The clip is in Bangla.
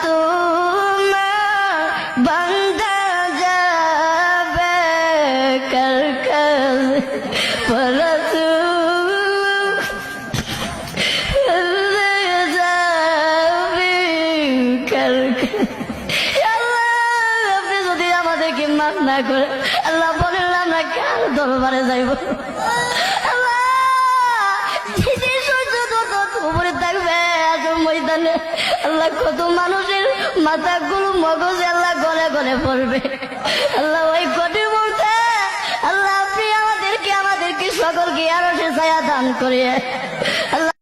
তোমার বান্দা যাবে কার কাছে আপনি যদি আমাদেরকে মাফ না করে আল্লাহ বলেন আমরা কার দরবারে যাইব আল্লাহ উপরে থাকবে আসল ময়দানে আল্লাহ কত মানুষের মাথাগুলো মগজ আল্লাহ গলে গলে পড়বে আল্লাহ ওই কটি বলতে আল্লাহ আপনি আমাদেরকে সকলকে আরো সে ছায়া দান করে আল্লাহ